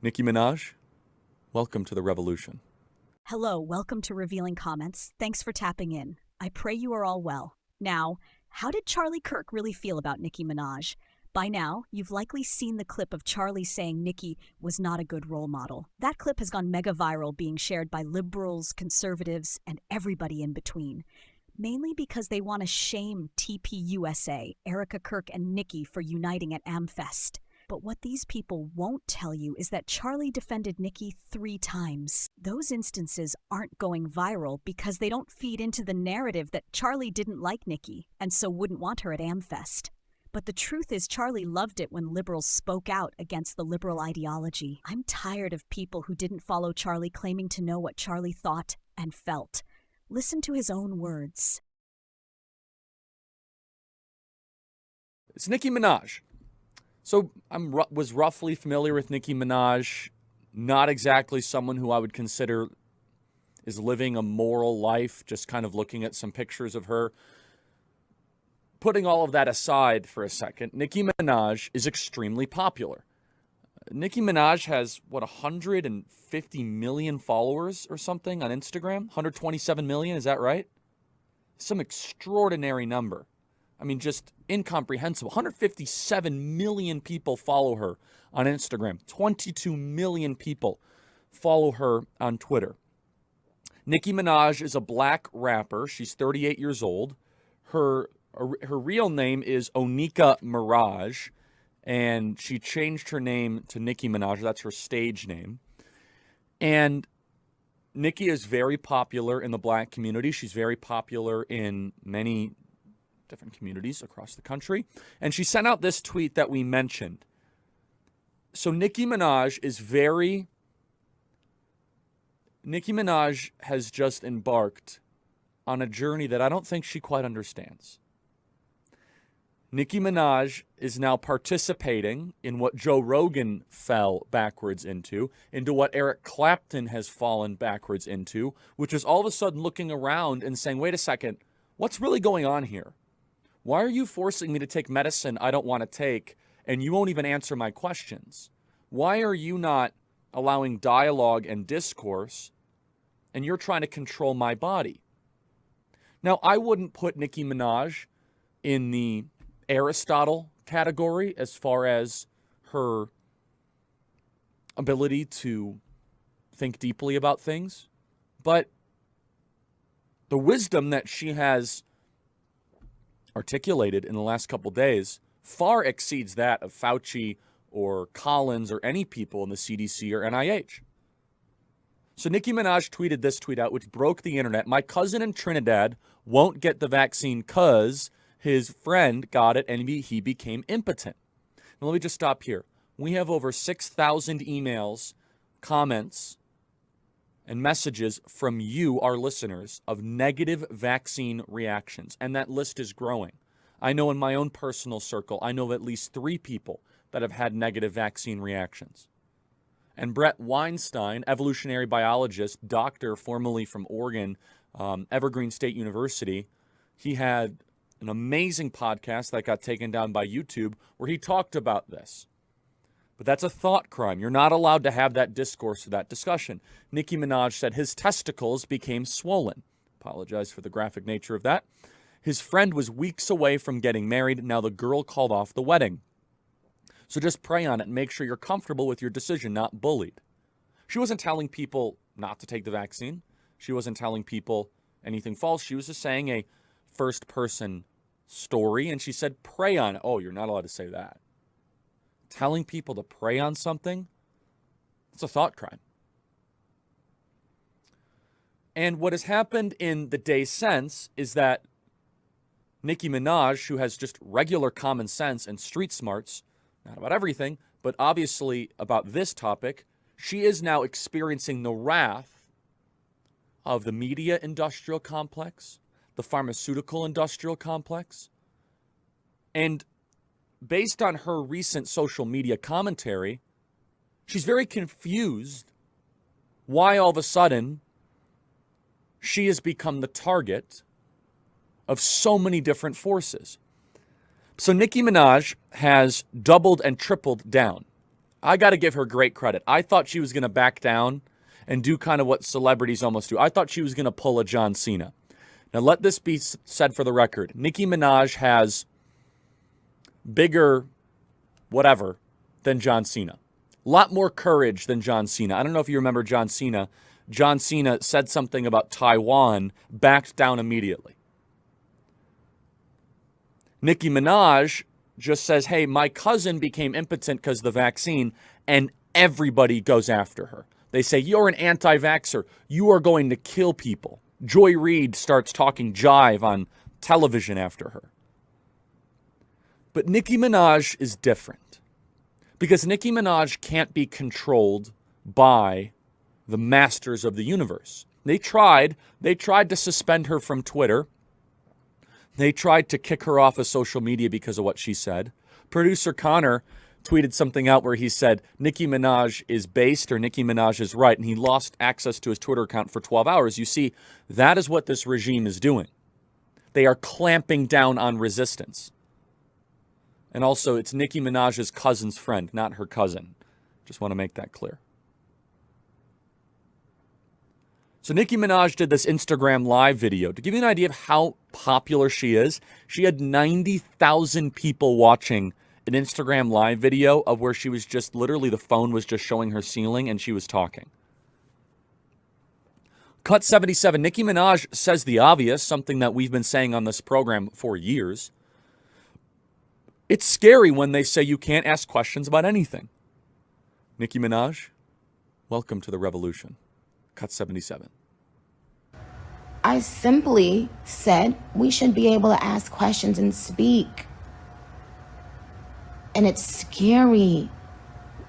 Nicki Minaj, welcome to the revolution. Hello, welcome to Revealing Comments. Thanks for tapping in. I pray you are all well. Now, how did Charlie Kirk really feel about Nicki Minaj? By now, you've likely seen the clip of Charlie saying Nicki was not a good role model. That clip has gone mega viral, being shared by liberals, conservatives, and everybody in between. Mainly because they want to shame TPUSA, Erica Kirk and Nicki for uniting at AmFest. But what these people won't tell you is that Charlie defended Nicki 3 times. Those instances aren't going viral because they don't feed into the narrative that Charlie didn't like Nicki and so wouldn't want her at AmFest. But the truth is Charlie loved it when liberals spoke out against the liberal ideology. I'm tired of people who didn't follow Charlie claiming to know what Charlie thought and felt. Listen to his own words. It's Nicki Minaj. So I was roughly familiar with Nicki Minaj, not exactly someone who I would consider is living a moral life, just kind of looking at some pictures of her. Putting all of that aside for a second, Nicki Minaj is extremely popular. Nicki Minaj has, 150 million followers or something on Instagram? 127 million, is that right? Some extraordinary number. I mean, just incomprehensible. 157 million people follow her on Instagram. 22 million people follow her on Twitter. Nicki Minaj is a black rapper. She's 38 years old. Her real name is Onika Mirage, and she changed her name to Nicki Minaj. That's her stage name. And Nicki is very popular in the black community. She's very popular in many different communities across the country. And she sent out this tweet that we mentioned. So Nicki Minaj has just embarked on a journey that I don't think she quite understands. Nicki Minaj is now participating in what Joe Rogan fell backwards into what Eric Clapton has fallen backwards into, which is all of a sudden looking around and saying, wait a second, what's really going on here? Why are you forcing me to take medicine I don't want to take, and you won't even answer my questions? Why are you not allowing dialogue and discourse, and you're trying to control my body? Now, I wouldn't put Nicki Minaj in the Aristotle category as far as her ability to think deeply about things, but the wisdom that she has articulated in the last couple days far exceeds that of Fauci or Collins or any people in the CDC or NIH. So Nicki Minaj tweeted this tweet out, which broke the internet. My cousin in Trinidad won't get the vaccine because his friend got it and he became impotent. Now, let me just stop here. We have over 6,000 emails, comments, and messages from you, our listeners, of negative vaccine reactions. And that list is growing. I know in my own personal circle, I know of at least 3 people that have had negative vaccine reactions. And Brett Weinstein, evolutionary biologist, doctor formerly from Oregon, Evergreen State University, he had an amazing podcast that got taken down by YouTube where he talked about this. But that's a thought crime. You're not allowed to have that discourse or that discussion. Nicki Minaj said his testicles became swollen. Apologize for the graphic nature of that. His friend was weeks away from getting married. Now the girl called off the wedding. So just pray on it and make sure you're comfortable with your decision, not bullied. She wasn't telling people not to take the vaccine. She wasn't telling people anything false. She was just saying a first-person story, and she said pray on it. Oh, you're not allowed to say that. Telling people to pray on something, it's a thought crime. And what has happened in the day since is that Nicki Minaj, who has just regular common sense and street smarts, not about everything, but obviously about this topic, she is now experiencing the wrath of the media industrial complex, the pharmaceutical industrial complex, and based on her recent social media commentary, she's very confused why all of a sudden she has become the target of so many different forces. So Nicki Minaj has doubled and tripled down I got to give her great credit. I thought she was going to back down and do kind of what celebrities almost do. I thought she was going to pull a John Cena. Now, let this be said for the record. Nicki Minaj has bigger whatever than John Cena. A lot more courage than John Cena. I don't know if you remember John Cena. John Cena said something about Taiwan, backed down immediately. Nicki Minaj just says, hey, my cousin became impotent because of the vaccine, and everybody goes after her. They say, you're an anti-vaxxer. You are going to kill people. Joy Reid starts talking jive on television after her. But Nicki Minaj is different because Nicki Minaj can't be controlled by the masters of the universe. They tried to suspend her from Twitter. They tried to kick her off of social media because of what she said. Producer Connor tweeted something out where he said Nicki Minaj is based or Nicki Minaj is right, and he lost access to his Twitter account for 12 hours. You see, that is what this regime is doing. They are clamping down on resistance. And also, it's Nicki Minaj's cousin's friend, not her cousin. Just want to make that clear. So Nicki Minaj did this Instagram live video. To give you an idea of how popular she is, she had 90,000 people watching an Instagram live video of where she was just literally the phone was just showing her ceiling and she was talking. Cut 77, Nicki Minaj says the obvious, something that we've been saying on this program for years. It's scary when they say you can't ask questions about anything. Nicki Minaj, welcome to the revolution. Cut 77. I simply said we should be able to ask questions and speak. And it's scary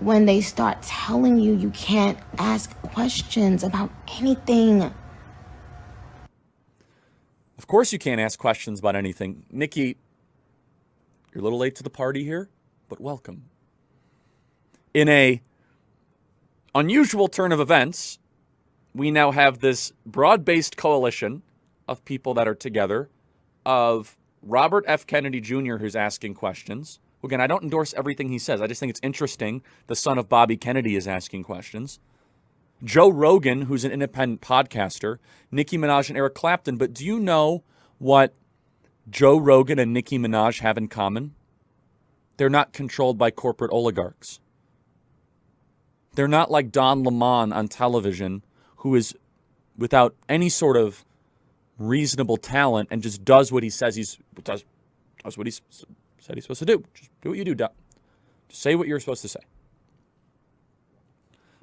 when they start telling you you can't ask questions about anything. Of course you can't ask questions about anything. Nicki, you're a little late to the party here, but welcome. In a unusual turn of events, we now have this broad-based coalition of people that are together, of Robert F. Kennedy Jr., who's asking questions. Again, I don't endorse everything he says. I just think it's interesting. The son of Bobby Kennedy is asking questions. Joe Rogan, who's an independent podcaster. Nicki Minaj and Eric Clapton. But do you know what Joe Rogan and Nicki Minaj have in common? They're not controlled by corporate oligarchs. They're not like Don Lemon on television, who is without any sort of reasonable talent and just does what he says does what he said he's supposed to do. Just do what you do, Don. Just say what you're supposed to say.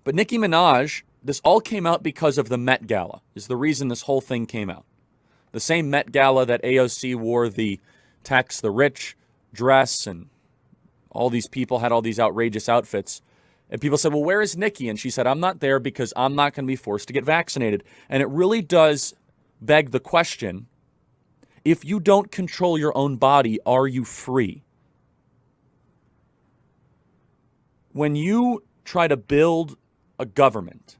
But Nicki Minaj, this all came out because of the Met Gala, is the reason this whole thing came out. The same Met Gala that AOC wore the tax the rich dress, and all these people had all these outrageous outfits. And people said, well, where is Nicki? And she said, I'm not there because I'm not going to be forced to get vaccinated. And it really does beg the question, if you don't control your own body, are you free? When you try to build a government,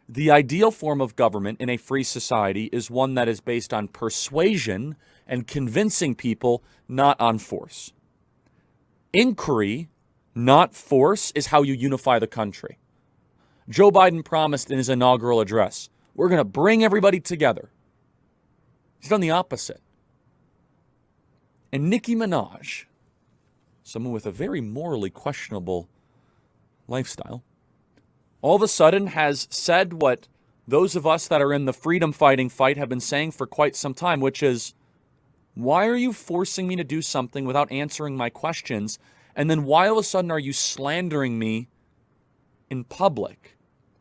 the ideal form of government in a free society is one that is based on persuasion and convincing people, not on force. Inquiry, not force, is how you unify the country. Joe Biden promised in his inaugural address, we're going to bring everybody together. He's done the opposite. And Nicki Minaj, someone with a very morally questionable lifestyle, all of a sudden has said what those of us that are in the freedom fighting fight have been saying for quite some time, which is, why are you forcing me to do something without answering my questions? And then why all of a sudden are you slandering me in public?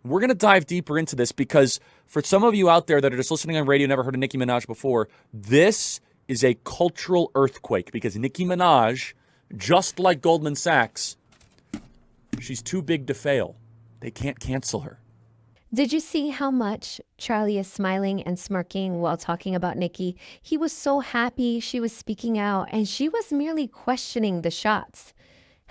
We're going to dive deeper into this because for some of you out there that are just listening on radio, never heard of Nicki Minaj before, this is a cultural earthquake because Nicki Minaj, just like Goldman Sachs, she's too big to fail. They can't cancel her. Did you see how much Charlie is smiling and smirking while talking about Nicki? He was so happy she was speaking out, and she was merely questioning the shots.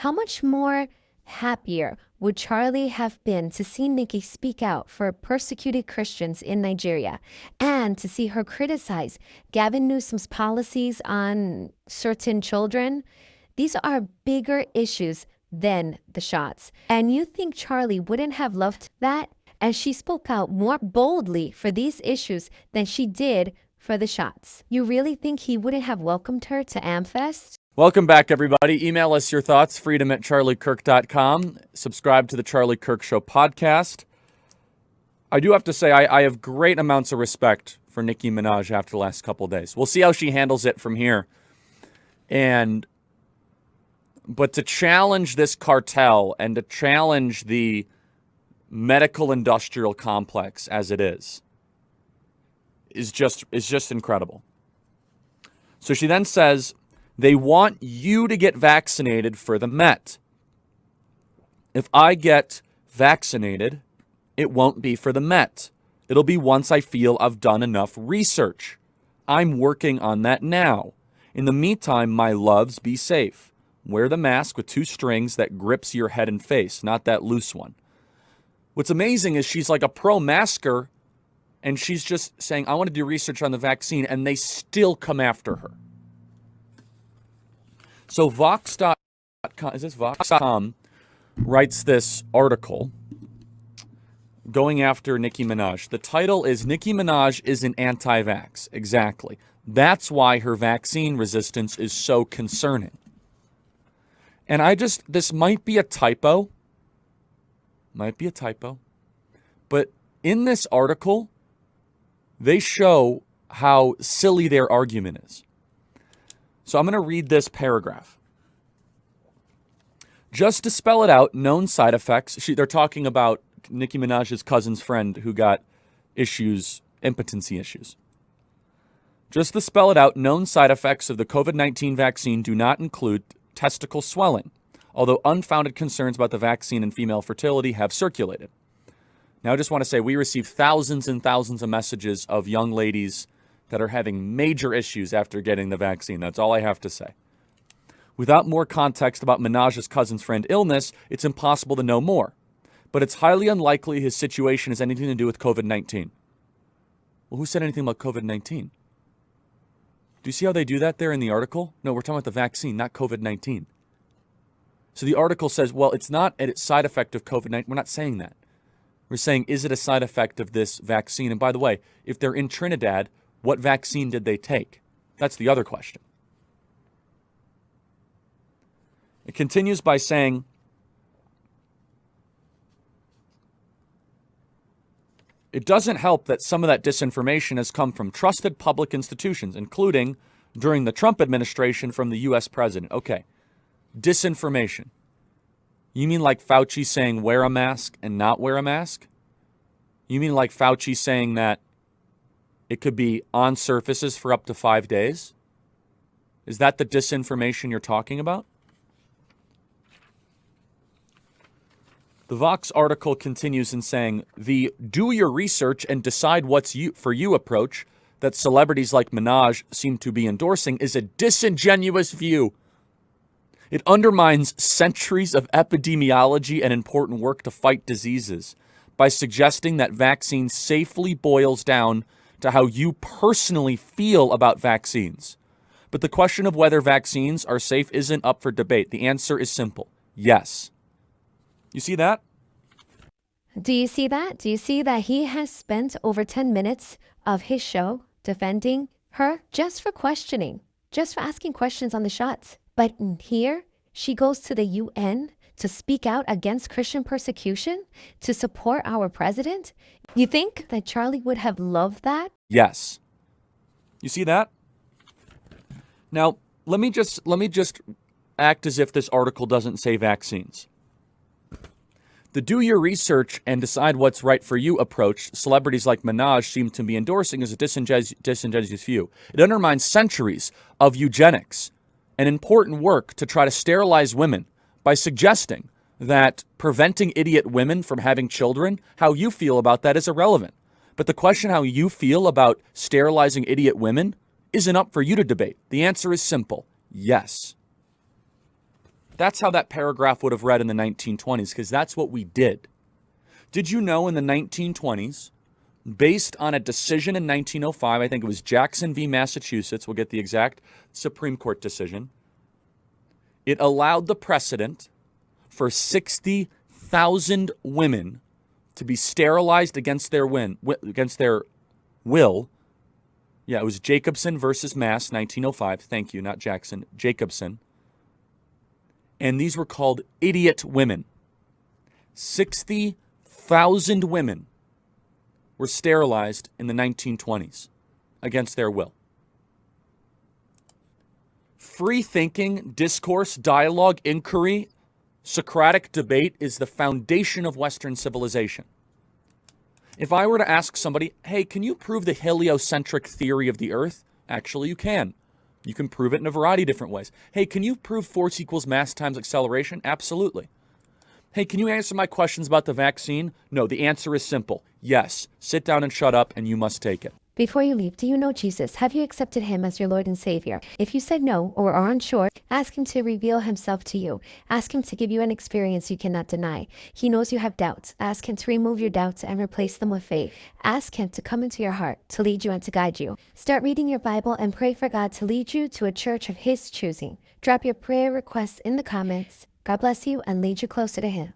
How much more happier would Charlie have been to see Nicki speak out for persecuted Christians in Nigeria and to see her criticize Gavin Newsom's policies on certain children? These are bigger issues than the shots. And you think Charlie wouldn't have loved that? And she spoke out more boldly for these issues than she did for the shots. You really think he wouldn't have welcomed her to AmFest? Welcome back, everybody. Email us your thoughts, freedom@charliekirk.com. Subscribe to the Charlie Kirk Show podcast. I do have to say, I have great amounts of respect for Nicki Minaj after the last couple of days. We'll see how she handles it from here. But to challenge this cartel and to challenge the medical industrial complex as it is just incredible. So she then says, they want you to get vaccinated for the Met. If I get vaccinated, it won't be for the Met. It'll be once I feel I've done enough research. I'm working on that now. In the meantime, my loves, be safe. Wear the mask with 2 strings that grips your head and face, not that loose one. What's amazing is she's like a pro-masker, and she's just saying, I want to do research on the vaccine, and they still come after her. So Vox.com, is this Vox.com, writes this article going after Nicki Minaj. The title is Nicki Minaj is an anti-vax. Exactly. That's why her vaccine resistance is so concerning. And this might be a typo. Might be a typo. But in this article, they show how silly their argument is. So I'm going to read this paragraph. Just to spell it out, known side effects. They're talking about Nicki Minaj's cousin's friend who got impotency issues. Just to spell it out, known side effects of the COVID-19 vaccine do not include testicle swelling, although unfounded concerns about the vaccine and female fertility have circulated. Now, I just want to say we received thousands and thousands of messages of young ladies that are having major issues after getting the vaccine. That's all I have to say. Without more context about Minaj's cousin's friend's illness, it's impossible to know more. But it's highly unlikely his situation has anything to do with COVID-19. Well, who said anything about COVID-19? Do you see how they do that there in the article? No, we're talking about the vaccine, not COVID-19. So the article says, well, it's not a side effect of COVID-19. We're not saying that. We're saying, is it a side effect of this vaccine? And by the way, if they're in Trinidad, what vaccine did they take? That's the other question. It continues by saying, it doesn't help that some of that disinformation has come from trusted public institutions, including during the Trump administration from the U.S. president. Okay, disinformation. You mean like Fauci saying wear a mask and not wear a mask? You mean like Fauci saying that it could be on surfaces for up to 5 days? Is that the disinformation you're talking about? The Vox article continues in saying, the do your research and decide what's for you approach that celebrities like Minaj seem to be endorsing is a disingenuous view. It undermines centuries of epidemiology and important work to fight diseases by suggesting that vaccines safely boils down to how you personally feel about vaccines. But the question of whether vaccines are safe isn't up for debate. The answer is simple. Yes. You see that? Do you see that? Do you see that he has spent over 10 minutes of his show defending her just for questioning, just for asking questions on the shots? But here, she goes to the UN to speak out against Christian persecution, to support our president. You think that Charlie would have loved that? Yes. You see that? Now, let me just act as if this article doesn't say vaccines. The do your research and decide what's right for you approach celebrities like Minaj seem to be endorsing is a disingenuous view. It undermines centuries of eugenics and important work to try to sterilize women by suggesting that preventing idiot women from having children, how you feel about that is irrelevant. But the question how you feel about sterilizing idiot women isn't up for you to debate. The answer is simple. Yes. That's how that paragraph would have read in the 1920s, because that's what we did. Did you know in the 1920s, based on a decision in 1905, I think it was Jackson v. Massachusetts, we'll get the exact Supreme Court decision, it allowed the precedent for 60,000 women to be sterilized against their will. Yeah, it was Jacobson versus Mass, 1905. Thank you, not Jackson. Jacobson. And these were called idiot women. 60,000 women were sterilized in the 1920s against their will. Free thinking, discourse, dialogue, inquiry, Socratic debate is the foundation of Western civilization. If I were to ask somebody, hey, can you prove the heliocentric theory of the Earth? Actually, you can. You can prove it in a variety of different ways. Hey, can you prove force equals mass times acceleration? Absolutely. Hey, can you answer my questions about the vaccine? No, the answer is simple. Yes. Sit down and shut up, and you must take it. Before you leave, do you know Jesus? Have you accepted him as your Lord and Savior? If you said no or are unsure, ask him to reveal himself to you. Ask him to give you an experience you cannot deny. He knows you have doubts. Ask him to remove your doubts and replace them with faith. Ask him to come into your heart, to lead you and to guide you. Start reading your Bible and pray for God to lead you to a church of his choosing. Drop your prayer requests in the comments. God bless you and lead you closer to him.